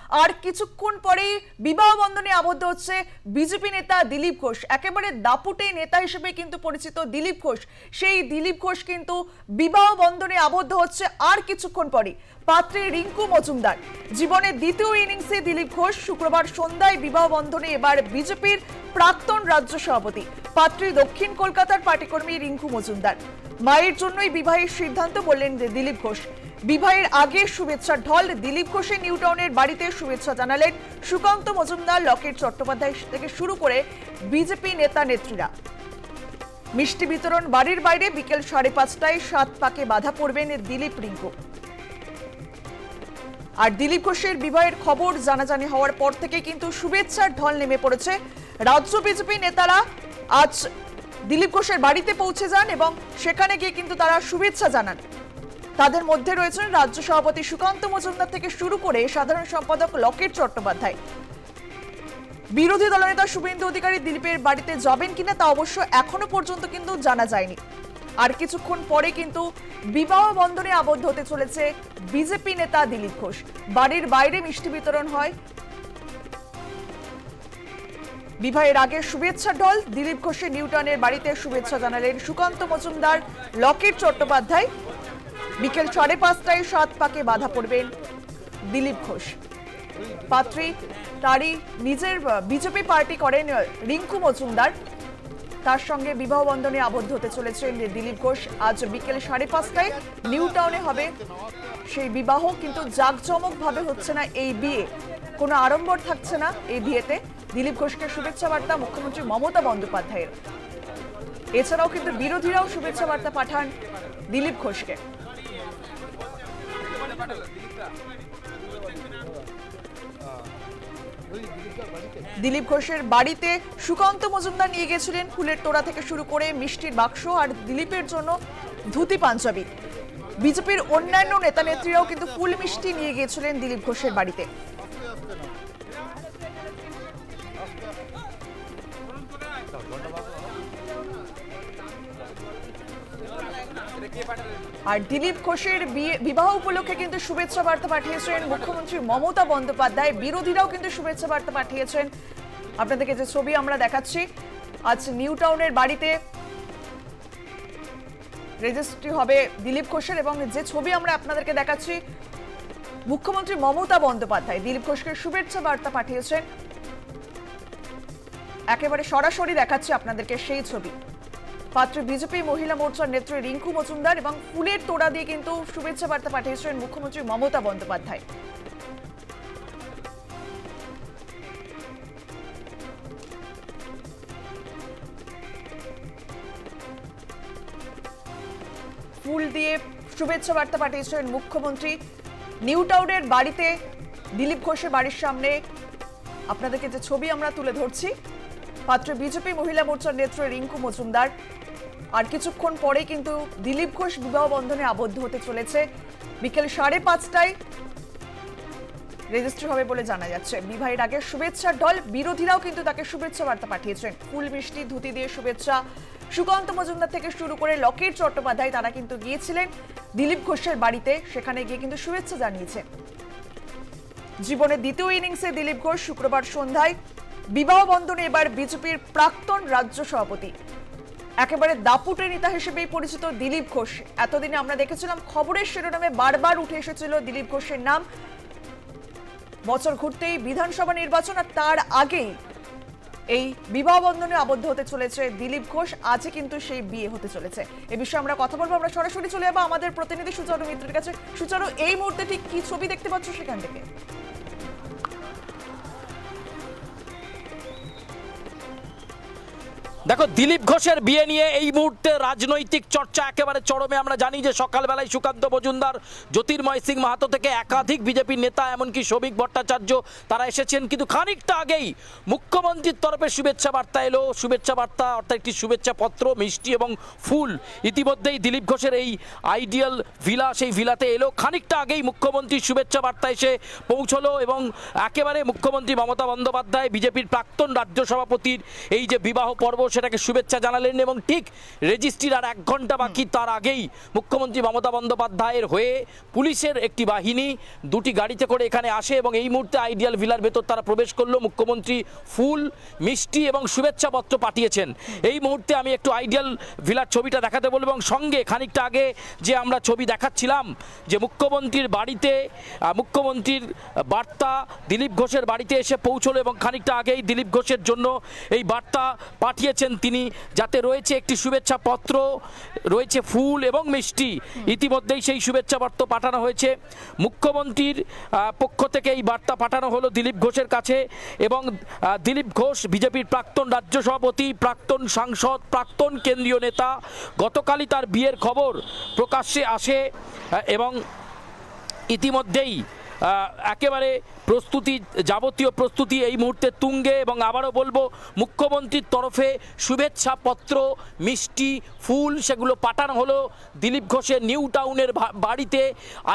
আর কিছুক্ষণ পরেই বিবাহ বন্ধনে আবদ্ধ হচ্ছে বিজেপি নেতা দিলীপ ঘোষ। একেবারে দাপুটে নেতা হিসেবে কিন্তু পরিচিত দিলীপ ঘোষ, সেই দিলীপ ঘোষ কিন্তু বিবাহ বন্ধনে আবদ্ধ হচ্ছে আর কিছুক্ষণ পরেই। পাত্রী রিঙ্কু মজুমদার, জীবনের দ্বিতীয় ইনিংসে দিলীপ ঘোষ শুক্রবার সন্ধ্যায় বিবাহ বন্ধনে এবার বিজেপির প্রাক্তন রাজ্য সভাপতি পাত্রী দক্ষিণ কলকাতার পার্টিকর্মী রিঙ্কু মজুমদার। মায়ের জন্যই বিবাহের সিদ্ধান্ত বললেন দিলীপ ঘোষ। বিবাহের আগে শুভেচ্ছার ঢল, দিলীপ ঘোষের নিউ টাউনের বাড়িতে শুভেচ্ছা জানালেন সুকান্ত মজুমদার, লকেট চট্টোপাধ্যায় থেকে শুরু করে বিজেপি নেতা নেত্রীরা। মিষ্টি বিতরণ বাড়ির বাইরে বিকেল 5:30টায় 7 পাকে বাধা পড়বেন দিলীপ রিঙ্কু। আর দিলীপ ঘোষের বিবাহের খবর জানাজানি হওয়ার পর থেকে কিন্তু শুভেচ্ছার ঢল নেমে পড়েছে। রাজ্য বিজেপি নেতারা আজ দিলীপ ঘোষের বাড়িতে পৌঁছে যান এবং সেখানে গিয়ে কিন্তু তারা শুভেচ্ছা জানান। তাদের মধ্যে রয়েছেন রাজ্য সভাপতি সুকান্ত মজুমদার থেকে শুরু করে সাধারণ সম্পাদক লকেট চট্টোপাধ্যায়। বিরোধী দলনেতা শুভেন্দু অধিকারী দিলীপের বাড়িতে যাবেন কিনা তা অবশ্য এখনো পর্যন্ত কিন্তু জানা যায়নি। আর কিছুক্ষণ পরে কিন্তু বিবাহ বন্ধনে আবদ্ধ হতে চলেছে বিজেপি নেতা দিলীপ ঘোষ। বাড়ির বাইরে মিষ্টি বিতরণ হয়। বিবাহের আগে শুভেচ্ছা ঢল, দিলীপ ঘোষের নিউটাউনের বাড়িতে শুভেচ্ছা জানালেন সুকান্ত মজুমদার, লকেট চট্টোপাধ্যায়। বিকেল 5:30টায় 7 পাকে বাধা পড়বেন দিলীপ ঘোষ। পাত্রী তারই নিজের বিজেপি পার্টি করেন রিঙ্কু মজুমদার, তার সঙ্গে বিবাহ বন্ধনে আবদ্ধ হতে চলেছেন দিলীপ ঘোষ। আজ বিকেল 5:30টায় নিউ টাউনে হবে সেই বিবাহ, কিন্তু জাঁকজমক ভাবে হচ্ছে না এই বিয়ে, কোনো আড়ম্বর থাকছে না এই বিয়েতে। দিলীপ ঘোষকে শুভেচ্ছা বার্তা মুখ্যমন্ত্রী মমতা বন্দ্যোপাধ্যায়ের। এছাড়াও কিন্তু বিরোধীরাও শুভেচ্ছা বার্তা পাঠান দিলীপ ঘোষকে। দিলীপ ঘোষের বাড়িতে সুকান্ত মজুমদার নিয়ে গেছিলেন ফুলের তোড়া থেকে শুরু করে মিষ্টির বাক্স আর দিলীপের জন্য ধুতি পাঞ্জাবি। বিজেপির অন্যান্য নেতা নেত্রীরাও কিন্তু ফুল মিষ্টি নিয়ে গিয়েছিলেন দিলীপ ঘোষের বাড়িতে। আর দিলীপ ঘোষের বিবাহ উপলক্ষে কিন্তু শুভেচ্ছা বার্তা পাঠিয়েছেন মুখ্যমন্ত্রী মমতা বন্দ্যোপাধ্যায়। বিরোধীরাও কিন্তু শুভেচ্ছা বার্তা পাঠিয়েছেন। আপনাদেরকে যে ছবি আমরা দেখাচ্ছি, আজ নিউ টাউনের বাড়িতে রেজিস্ট্রি হবে দিলীপ ঘোষের, এবং যে ছবি আমরা আপনাদেরকে দেখাচ্ছি মুখ্যমন্ত্রী মমতা বন্দ্যোপাধ্যায় দিলীপ ঘোষকে শুভেচ্ছা বার্তা পাঠিয়েছেন। একেবারে সরাসরি দেখাচ্ছি আপনাদেরকে সেই ছবি। পাত্রী বিজেপি মহিলা মোর্চার নেত্রী রিঙ্কু মজুমদার এবং ফুলের তোড়া দিয়ে কিন্তু শুভেচ্ছা বার্তা পাঠিয়েছেন মুখ্যমন্ত্রী মমতা বন্দ্যোপাধ্যায়। ফুল দিয়ে শুভেচ্ছা বার্তা পাঠিয়েছেন মুখ্যমন্ত্রী। নিউ টাউনের বাড়িতে দিলীপ ঘোষের বাড়ির সামনে আপনাদেরকে যে ছবি আমরা তুলে ধরছি, পাত্র বিজেপি মহিলা মোর্চার নেত্রী রিঙ্কু মজুমদার। আর কিছুক্ষণ পরে কিন্তু দিলীপ ঘোষ বিবাহ বন্ধনে আবদ্ধ হতে চলেছে। বিকেল 5:30টায় রেজিস্ট্রি হবে বলে জানা যাচ্ছে। বিবাহের আগে শুভেচ্ছার ঢল, বিরোধীরাও কিন্তু তাকে শুভেচ্ছা বার্তা পাঠিয়েছেন। ফুল মিষ্টি ধুতি দিয়ে শুভেচ্ছা। সুকান্ত মজুমদার থেকে শুরু করে লকেট চট্টোপাধ্যায় তারা কিন্তু গিয়েছিলেন দিলীপ ঘোষের বাড়িতে, সেখানে গিয়ে কিন্তু শুভেচ্ছা জানিয়েছেন। জীবনের দ্বিতীয় ইনিংসে দিলীপ ঘোষ শুক্রবার সন্ধ্যায় বিবাহ বন্ধনে এবার বিজেপির প্রাক্তন রাজ্য সভাপতি। একেবারে দাপুটে নেতা হিসেবেই পরিচিত দিলীপ ঘোষ। এতদিনে আমরা দেখেছিলাম খবরের শিরোনামে বারবার উঠে এসেছিল দিলীপ ঘোষের নাম। বছর ঘুরতেই বিধানসভা নির্বাচন, আর তার আগেই এই বিবাহ বন্ধনে আবদ্ধ হতে চলেছে দিলীপ ঘোষ। আজই কিন্তু সেই বিয়ে হতে চলেছে। এ বিষয়ে আমরা কথা বলবো। আমরা সরাসরি চলে যাবো আমাদের প্রতিনিধি সুচারু মিত্রের কাছে। সুচারু, এই মুহূর্তে ঠিক কি ছবি দেখতে পাচ্ছ সেখান থেকে? দেখো, দিলীপ ঘোষের বিয়ে নিয়ে এই মুহূর্তে রাজনৈতিক চর্চা একেবারে চরমে। আমরা জানি যে সকালবেলায় সুকান্ত মজুমদার, জ্যোতির্ময় সিং মাহাতো থেকে একাধিক বিজেপির নেতা, এমনকি শৌভিক ভট্টাচার্য তারা এসেছেন, কিন্তু খানিকটা আগেই মুখ্যমন্ত্রীর তরফে শুভেচ্ছা বার্তা এলো। শুভেচ্ছা বার্তা অর্থাৎ একটি শুভেচ্ছা পত্র, মিষ্টি এবং ফুল ইতিমধ্যেই দিলীপ ঘোষের এই আইডিয়াল ভিলা, সেই ভিলাতে এলো। খানিকটা আগেই মুখ্যমন্ত্রীর শুভেচ্ছা বার্তা এসে পৌঁছলো এবং একেবারে মুখ্যমন্ত্রী মমতা বন্দ্যোপাধ্যায় বিজেপির প্রাক্তন রাজ্য সভাপতির এই যে বিবাহ পর্ব, সেটাকে শুভেচ্ছা জানালেন এবং ঠিক রেজিস্ট্রির আর 1 ঘন্টা বাকি তার আগেই মুখ্যমন্ত্রী মমতা বন্দ্যোপাধ্যায়ের হয়ে পুলিশের একটি বাহিনী 2টি গাড়িতে করে এখানে আসে এবং এই মুহূর্তে আইডিয়াল ভিলার ভেতর তারা প্রবেশ করলো। মুখ্যমন্ত্রী ফুল, মিষ্টি এবং শুভেচ্ছাপত্র পাঠিয়েছেন। এই মুহূর্তে আমি একটু আইডিয়াল ভিলার ছবিটা দেখাতে বলবো এবং সঙ্গে খানিকটা আগে যে আমরা ছবি দেখাচ্ছিলাম যে মুখ্যমন্ত্রীর বাড়িতে মুখ্যমন্ত্রীর বার্তা দিলীপ ঘোষের বাড়িতে এসে পৌঁছলো এবং খানিকটা আগেই দিলীপ ঘোষের জন্য এই বার্তা পাঠিয়েছেন তিনি, যাতে রয়েছে একটি শুভেচ্ছা পত্র, রয়েছে ফুল এবং মিষ্টি। ইতিমধ্যেই সেই শুভেচ্ছা বার্তা পাঠানো হয়েছে। মুখ্যমন্ত্রীর পক্ষ থেকে এই বার্তা পাঠানো হলো দিলীপ ঘোষের কাছে এবং দিলীপ ঘোষ বিজেপির প্রাক্তন রাজ্য সভাপতি, প্রাক্তন সাংসদ, প্রাক্তন কেন্দ্রীয় নেতা। গতকালই তার বিয়ের খবর প্রকাশ্যে আসে এবং ইতিমধ্যেই একেবারে প্রস্তুতি, যাবতীয় প্রস্তুতি এই মুহূর্তে তুঙ্গে। এবং আবারও বলবো, মুখ্যমন্ত্রীর তরফে শুভেচ্ছা পত্র, মিষ্টি, ফুল সেগুলো পাঠানো হলো দিলীপ ঘোষের নিউ টাউনের বাড়িতে,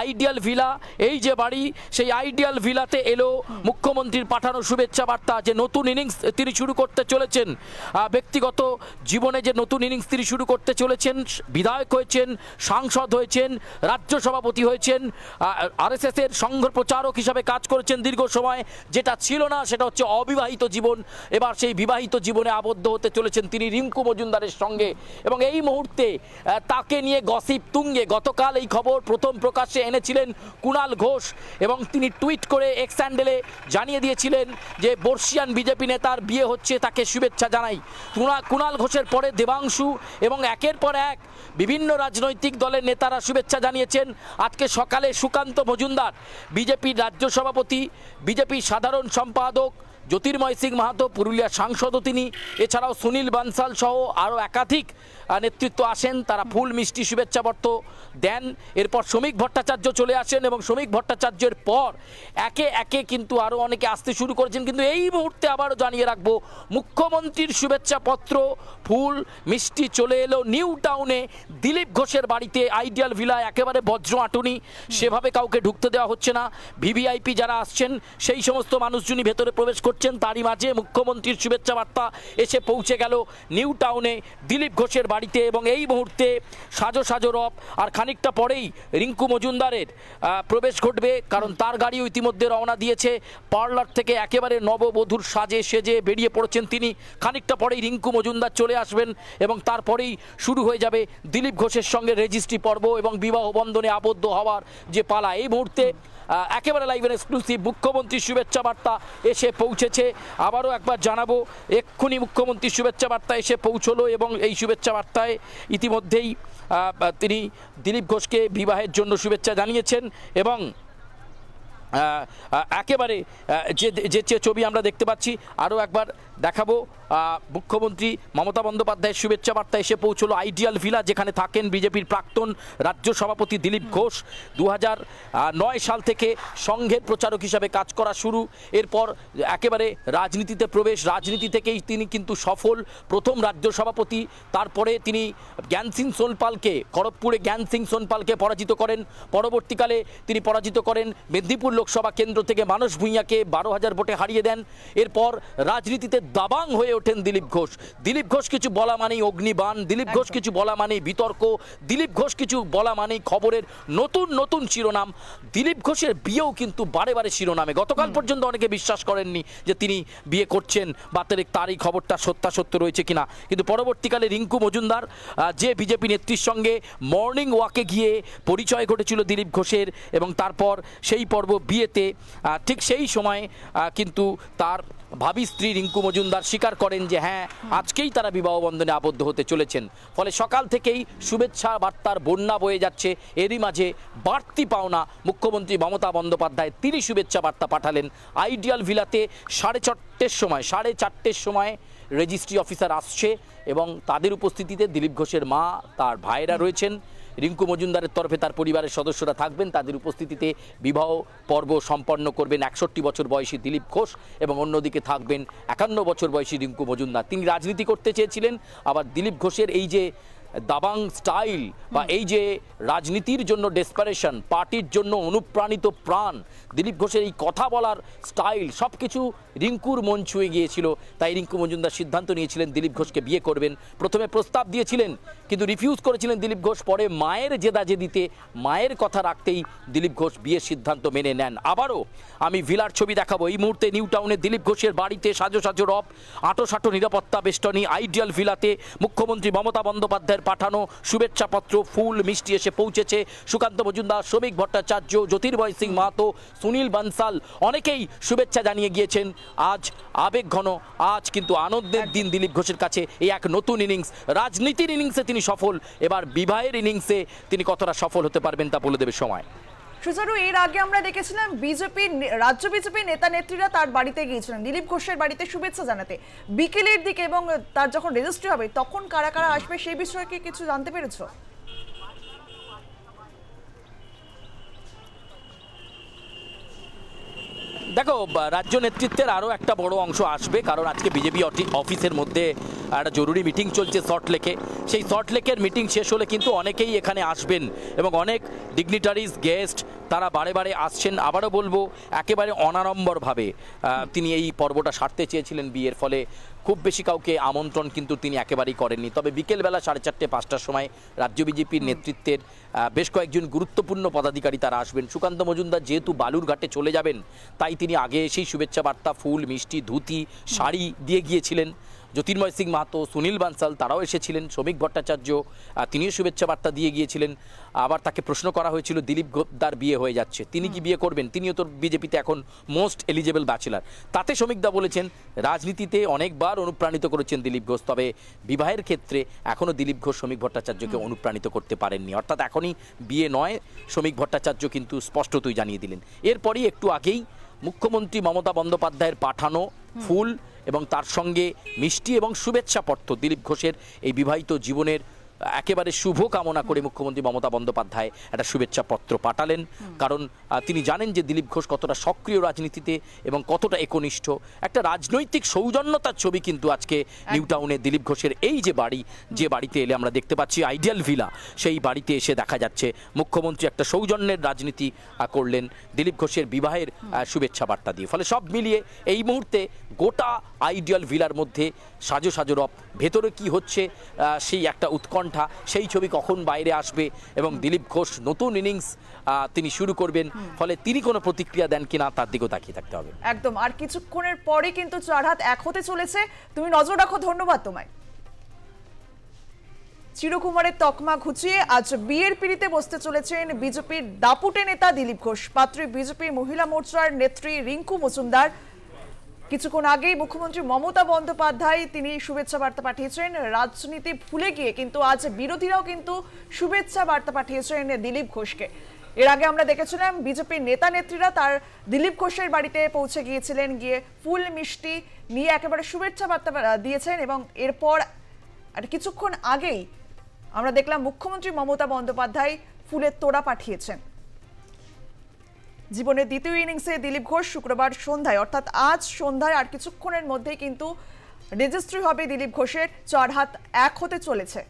আইডিয়াল ভিলা। এই যে বাড়ি, সেই আইডিয়াল ভিলাতে এলো মুখ্যমন্ত্রীর পাঠানো শুভেচ্ছা বার্তা যে নতুন ইনিংস তিনি শুরু করতে চলেছেন, ব্যক্তিগত জীবনে যে নতুন ইনিংস তিনি শুরু করতে চলেছেন। বিধায়ক হয়েছেন, সাংসদ হয়েছেন, রাজ্য সভাপতি হয়েছেন, আরএসএসের সংঘ প্রচারক হিসাবে কাজ করেছেন দীর্ঘ সময়। যেটা ছিল না সেটা হচ্ছে অবিবাহিত জীবন। এবার সেই বিবাহিত জীবনে আবদ্ধ হতে চলেছেন তিনি রিঙ্কু মজুমদারের সঙ্গে এবং এই মুহূর্তে তাকে নিয়ে গসিপ তুঙ্গে। গতকাল এই খবর প্রথম প্রকাশ্যে এনেছিলেন কুণাল ঘোষ এবং তিনি টুইট করে এক্স হ্যান্ডেলে জানিয়ে দিয়েছিলেন যে বর্ষিয়ান বিজেপি নেতার বিয়ে হচ্ছে, তাকে শুভেচ্ছা জানাই। কুণাল ঘোষের পরে দেবাংশু এবং একের পর এক বিভিন্ন রাজনৈতিক দলের নেতারা শুভেচ্ছা জানিয়েছেন। আজকে সকালে সুকান্ত মজুমদার বিজেপির রাজ্য সভাপতি, বিজেপির সাধারণ সম্পাদক জ্যোতির্ময় সিং মাহাতো, পুরুলিয়ার সাংসদও তিনি, এছাড়াও সুনীল বানসাল সহ আরও একাধিক নেতৃত্ব আসেন। তারা ফুল, মিষ্টি, শুভেচ্ছাপত্র দেন। এরপর শ্রমিক ভট্টাচার্য চলে আসেন এবং শ্রমিক ভট্টাচার্যের পর একে একে কিন্তু আরও অনেকে আসতে শুরু করেছেন। কিন্তু এই মুহূর্তে আবারও জানিয়ে রাখবো, মুখ্যমন্ত্রীর শুভেচ্ছাপত্র, ফুল, মিষ্টি চলে এলো নিউ টাউনে দিলীপ ঘোষের বাড়িতে, আইডিয়াল ভিলা। একেবারে বজ্র আটুনি, সেভাবে কাউকে ঢুকতে দেওয়া হচ্ছে না। ভিভিআইপি যারা আসছেন সেই সমস্ত মানুষজনই ভেতরে প্রবেশ করছেন। তারই মাঝে মুখ্যমন্ত্রীর শুভেচ্ছা বার্তা এসে পৌঁছে গেল নিউ টাউনে দিলীপ ঘোষের বাড়িতে এবং এই মুহূর্তে সাজো সাজো রব। আর খানিকটা পরেই রিঙ্কু মজুমদারের প্রবেশ ঘটবে, কারণ তার গাড়িও ইতিমধ্যে রওনা দিয়েছে। পার্লার থেকে একেবারে নববধূর সাজে সেজে বেরিয়ে পড়েছেন তিনি। খানিকটা পরেই রিঙ্কু মজুমদার চলে আসবেন এবং তারপরেই শুরু হয়ে যাবে দিলীপ ঘোষের সঙ্গে রেজিস্ট্রি পর্ব এবং বিবাহ বন্ধনে আবদ্ধ হওয়ার যে পালা। এই মুহূর্তে একেবারে লাইভ এন্ড এক্সক্লুসিভ মুখ্যমন্ত্রীর শুভেচ্ছা বার্তা এসে পৌঁছেছে। আবারও একবার জানাবো, এক্ষুনি মুখ্যমন্ত্রীর শুভেচ্ছা বার্তা এসে পৌঁছলো এবং এই শুভেচ্ছা বার্তায় ইতিমধ্যেই তিনি দিলীপ ঘোষকে বিবাহের জন্য শুভেচ্ছা জানিয়েছেন এবং একেবারে যে ছবি আমরা দেখতে পাচ্ছি আরও একবার দেখাবো। মুখ্যমন্ত্রী মমতা বন্দ্যোপাধ্যায়ের শুভেচ্ছা বার্তা এসে পৌঁছলো আইডিয়াল ভিলা, যেখানে থাকেন বিজেপির প্রাক্তন রাজ্য সভাপতি দিলীপ ঘোষ। 2009 সাল থেকে সংঘের প্রচারক হিসাবে কাজ করা শুরু, এরপর একেবারে রাজনীতিতে প্রবেশ। রাজনীতি থেকেই তিনি কিন্তু সফল, প্রথম রাজ্য সভাপতি। তারপরে তিনি জ্ঞান সিং সোনপালকে, খড়গপুরে জ্ঞান সিং সোনপালকে পরাজিত করেন। পরবর্তীকালে তিনি পরাজিত করেন মেদিনীপুর লোকসভা কেন্দ্র থেকে মানস ভূঁইয়াকে 12,000 ভোটে হারিয়ে দেন। এরপর রাজনীতিতে দাবাং হয়ে ওঠেন দিলীপ ঘোষ। দিলীপ ঘোষ কিছু বলা মানেই অগ্নিবাণ, দিলীপ ঘোষ কিছু বলা মানেই বিতর্ক, দিলীপ ঘোষ কিছু বলা মানেই খবরের নতুন নতুন শিরোনাম। দিলীপ ঘোষের বিয়েও কিন্তু বারে বারে শিরোনামে। গতকাল পর্যন্ত অনেকে বিশ্বাস করেননি যে তিনি বিয়ে করছেন বা তার এই খবরটা সত্যাসত্য রয়েছে কিনা, কিন্তু পরবর্তীকালে রিঙ্কু মজুমদার যে বিজেপি নেত্রীর সঙ্গে মর্নিং ওয়াকে গিয়ে পরিচয় ঘটেছিল দিলীপ ঘোষের এবং তারপর সেই পর্ব বিয়েতে, ঠিক সেই সময় কিন্তু তার ভাবি স্ত্রী রিঙ্কু মজুমদার স্বীকার করেন যে হ্যাঁ, আজকেই তারা বিবাহ বন্ধনে আবদ্ধ হতে চলেছেন। ফলে সকাল থেকেই শুভেচ্ছা বার্তার বন্যা বয়ে যাচ্ছে। এরই মাঝে বাড়তি পাওনা মুখ্যমন্ত্রী মমতা বন্দ্যোপাধ্যায়, তিনি শুভেচ্ছা বার্তা পাঠালেন আইডিয়াল ভিলাতে 4:30 সময় রেজিস্ট্রি অফিসার আসছে এবং তাদের উপস্থিতিতে দিলীপ ঘোষের মা, তার ভাইরা রয়েছেন। রিঙ্কু মজুমদারের তরফে তার পরিবারের সদস্যরা থাকবেন, তাদের উপস্থিতিতে বিবাহ পর্ব সম্পন্ন করবেন 61 বছর বয়সী দিলীপ ঘোষ এবং অন্যদিকে থাকবেন 51 বছর বয়সী রিঙ্কু মজুমদার। তিনি রাজনীতি করতে চেয়েছিলেন, আবার দিলীপ ঘোষের এই যে দাবাং স্টাইল বা এই যে রাজনীতির জন্য ডেসপারেশন, পার্টির জন্য অনুপ্রাণিত প্রাণ, দিলীপ ঘোষের এই কথা বলার স্টাইল সব কিছু রিঙ্কুর মন ছুঁয়ে গিয়েছিল। তাই রিঙ্কু মজুমদার সিদ্ধান্ত নিয়েছিলেন দিলীপ ঘোষকে বিয়ে করবেন। প্রথমে প্রস্তাব দিয়েছিলেন কিন্তু রিফিউজ করেছিলেন দিলীপ ঘোষ। পরে মায়ের জেদাজেদিতে, মায়ের কথা রাখতেই দিলীপ ঘোষ বিয়ের সিদ্ধান্ত মেনে নেন। আবারও আমি ভিলার ছবি দেখাবো। এই মুহূর্তে নিউ টাউনে দিলীপ ঘোষের বাড়িতে সাজো সাজো রব, আঁটো নিরাপত্তা বেষ্টনী, আইডিয়াল ভিলাতে মুখ্যমন্ত্রী মমতা বন্দ্যোপাধ্যায়ের পাঠানো শুভেচ্ছাপত্র, ফুল মিষ্টি এসে পৌঁছেছে। সুকান্ত মজুমদার, শ্রমিক ভট্টাচার্য, জ্যোতির্ময় সিং মাহাতো, সুনীল বানসাল অনেকেই শুভেচ্ছা জানিয়ে গিয়েছেন। আজ আবেগঘন, আজ কিন্তু আনন্দের দিন দিলীপ ঘোষের কাছে। এই এক নতুন ইনিংস, রাজনীতির ইনিংসে তিনি সফল। এবার বিবাহের ইনিংসে তিনি কতটা সফল হতে পারবেন তা বলে দেবে সময়। সুচারু, এর আগে আমরা দেখেছিলাম বিজেপির রাজ্য বিজেপির নেতা নেত্রীরা তার বাড়িতে গিয়েছিলেন দিলীপ ঘোষের বাড়িতে শুভেচ্ছা জানাতে বিকেলের দিকে, এবং তার যখন রেজিস্ট্রি হবে তখন কারা কারা আসবে সেই বিষয়ে কি কিছু জানতে পেরেছো? দেখো, রাজ্য নেতৃত্বের আরও একটা বড় অংশ আসবে, কারণ আজকে বিজেপি অফিসের মধ্যে একটা জরুরি মিটিং চলছে সল্টলেকে। সেই সল্টলেকের মিটিং শেষ হলে কিন্তু অনেকেই এখানে আসবেন এবং অনেক ডিগনিটারিজ, গেস্ট তারা বারে বারে আসছেন। আবারও বলবো, একেবারে অনাড়ম্বরভাবে তিনি এই পর্বটা সারতে চেয়েছিলেন বিয়ের, ফলে খুব বেশি কাউকে আমন্ত্রণ কিন্তু তিনি একেবারেই করেননি। তবে বিকেলবেলা 4:30-5টার সময় রাজ্য বিজেপির নেতৃত্বের বেশ কয়েকজন গুরুত্বপূর্ণ পদাধিকারী তারা আসবেন। সুকান্ত মজুমদার যেহেতু বালুরঘাটে চলে যাবেন, তাই তিনি আগে এসেই শুভেচ্ছা বার্তা, ফুল মিষ্টি, ধুতি, শাড়ি দিয়ে গিয়েছিলেন। জ্যোতির্ময় সিং মাহাতো, সুনীল বানসাল তারাও এসেছিলেন। শ্রমিক ভট্টাচার্য তিনিও শুভেচ্ছা বার্তা দিয়ে গিয়েছিলেন। আবার তাকে প্রশ্ন করা হয়েছিল দিলীপ ঘোষদার বিয়ে হয়ে যাচ্ছে, তিনি কি বিয়ে করবেন? তিনিও তো বিজেপিতে এখন মোস্ট এলিজেবল ব্যাচেলার। তাতে শ্রমিকদা বলেছেন রাজনীতিতে অনেকবার অনুপ্রাণিত করেছেন দিলীপ ঘোষ, তবে বিবাহের ক্ষেত্রে এখনও দিলীপ ঘোষ শ্রমিক ভট্টাচার্যকে অনুপ্রাণিত করতে পারেননি। অর্থাৎ এখনই বিয়ে নয়, শ্রমিক ভট্টাচার্য কিন্তু স্পষ্টতই জানিয়ে দিলেন। এরপরই একটু আগেই মুখ্যমন্ত্রী মমতা বন্দ্যোপাধ্যায়ের পাঠানো ফুল এবং তার সঙ্গে মিষ্টি এবং শুভেচ্ছাপত্র দিলীপ ঘোষের এই বিবাহিত জীবনের একেবারে শুভ কামনা করে মুখ্যমন্ত্রী মমতা বন্দ্যোপাধ্যায় একটা শুভেচ্ছাপত্র পাঠালেন। কারণ তিনি জানেন যে দিলীপ ঘোষ কতটা সক্রিয় রাজনীতিতে এবং কতটা একনিষ্ঠ। একটা রাজনৈতিক সৌজন্যতার ছবি কিন্তু আজকে নিউ টাউনে দিলীপ ঘোষের এই যে বাড়ি, যে বাড়িতে এলে আমরা দেখতে পাচ্ছি আইডিয়াল ভিলা, সেই বাড়িতে এসে দেখা যাচ্ছে মুখ্যমন্ত্রী একটা সৌজন্যের রাজনীতি করলেন দিলীপ ঘোষের বিবাহের শুভেচ্ছা বার্তা দিয়ে। ফলে সব মিলিয়ে এই মুহূর্তে গোটা আইডিয়াল ভিলার মধ্যে সাজো সাজো রব, ভেতরে কি হচ্ছে সেই একটা উৎকণ্ঠা, সেই ছবি কখন বাইরে আসবে এবং দিলীপ ঘোষ নতুন ইনিংস তিনি শুরু করবেন। ফলে তিনি কোনো প্রতিক্রিয়া দেন কিনা তার দিকেও তাকিয়ে থাকতে হবে। একদম, আর কিছুক্ষণের পরে কিন্তু 4 হাত 1 হতে চলেছে। তুমি নজর রাখো। ধন্যবাদ তোমায়। চিরকুমারের তকমা ঘুচিয়ে আজ বিয়ের পিড়িতে বসতে চলেছেন বিজেপির দাপুটে নেতা দিলীপ ঘোষ। পাত্রী বিজেপির মহিলা মোর্চার নেত্রী রিঙ্কু মজুমদার। কিছুক্ষণ আগেই মুখ্যমন্ত্রী মমতা বন্দ্যোপাধ্যায় তিনি শুভেচ্ছা বার্তা পাঠিয়েছেন। রাজনীতি ভুলে গিয়ে কিন্তু আজ বিরোধীরাও কিন্তু শুভেচ্ছা বার্তা পাঠিয়েছেন দিলীপ ঘোষকে। এর আগে আমরা দেখেছিলাম বিজেপির নেতা নেত্রীরা তার দিলীপ ঘোষের বাড়িতে পৌঁছে গিয়েছিলেন, গিয়ে ফুল মিষ্টি নিয়ে একেবারে শুভেচ্ছা বার্তা দিয়েছেন। এবং এরপর আর কিছুক্ষণ আগেই আমরা দেখলাম মুখ্যমন্ত্রী মমতা বন্দ্যোপাধ্যায় ফুলের তোড়া পাঠিয়েছেন। জীবনের দ্বিতীয় ইনিংসে দিলীপ ঘোষ শুক্রবার সন্ধ্যায়, অর্থাৎ আজ সন্ধ্যায় আর কিছুক্ষণের মধ্যেই কিন্তু রেজিস্ট্রি হবে দিলীপ ঘোষের। 4 হাত 1 হতে চলেছে।